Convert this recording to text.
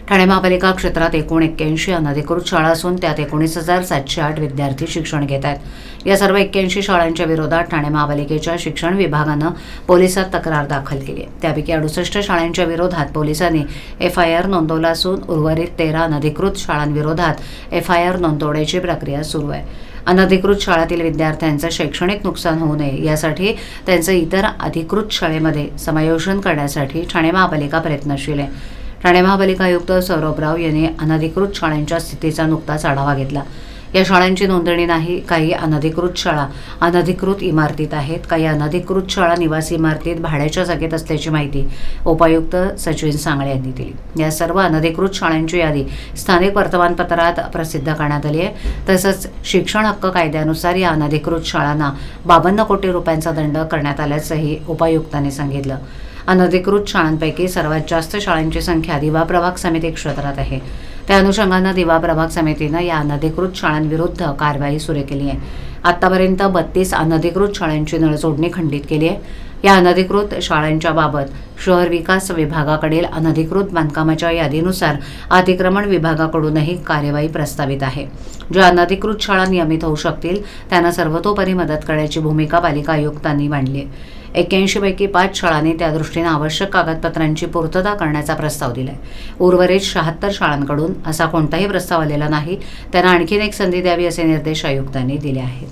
ठाणे महापालिका क्षेत्रात एकूण 81 अनधिकृत शाळा असून त्यात 19,708 विद्यार्थी शिक्षण घेत आहेत। या सर्व 81 शाळांच्या विरोधात ठाणे महापालिकेच्या शिक्षण विभागानं पोलिसात तक्रार दाखल केली आहे। त्यापैकी 68 शाळांच्या विरोधात पोलिसांनी FIR नोंदवला असून उर्वरित 13 अनधिकृत शाळांविरोधात FIR नोंदवण्याची प्रक्रिया सुरू आहे। अनधिकृत शाळातील विद्यार्थ्यांचं शैक्षणिक नुकसान होऊ नये यासाठी त्यांचं इतर अधिकृत शाळेमध्ये समायोजन करण्यासाठी ठाणे महापालिका प्रयत्नशील आहे। ठाणे महापालिका आयुक्त सौरभ राव यांनी अनधिकृत शाळांच्या स्थितीचा नुकताच आढावा घेतला। या शाळांची नोंदणी नाही, काही अनधिकृत शाळा अनधिकृत इमारतीत आहेत, काही अनधिकृत शाळा निवासी इमारतीत भाड्याच्या जागेत असल्याची माहिती उपायुक्त सचिन सांगळे यांनी दिली। या सर्व अनधिकृत शाळांची यादी स्थानिक वर्तमानपत्रात प्रसिद्ध करण्यात आली आहे। तसंच शिक्षण हक्क कायद्यानुसार या अनधिकृत शाळांना 52 कोटी रुपयांचा दंड करण्यात आल्याचंही उपायुक्तांनी सांगितलं। अनधिकृत शाळांपैकी सर्वात जास्त शाळांची संख्या दिवा प्रभाग समिती क्षेत्रात आहे। त्या अनुषंगानं दिवा प्रभाग समितीनं या अनधिकृत शाळांविरुद्ध कारवाई सुरू केली आहे। आतापर्यंत 32 अनधिकृत शाळांची नळजोडणी खंडित केली आहे। या अनधिकृत शाळांच्या बाबत शहर विकास विभागाकडील अनधिकृत बांधकामाच्या यादीनुसार अतिक्रमण विभागाकडूनही कार्यवाही प्रस्तावित आहे। ज्या अनधिकृत शाळा नियमित होऊ शकतील त्यांना सर्वतोपरी मदत करण्याची भूमिका पालिका आयुक्तांनी मांडली आहे। 81 पैकी 5 शाळांनी त्या दृष्टीने आवश्यक कागदपत्रांची पूर्तता करण्याचा प्रस्ताव दिलाय। उर्वरित 76 शाळांकडून असा कोणताही प्रस्ताव आलेला नाही। त्यांना आणखीन एक संधी द्यावी असे निर्देश आयुक्तांनी दिले आहेत।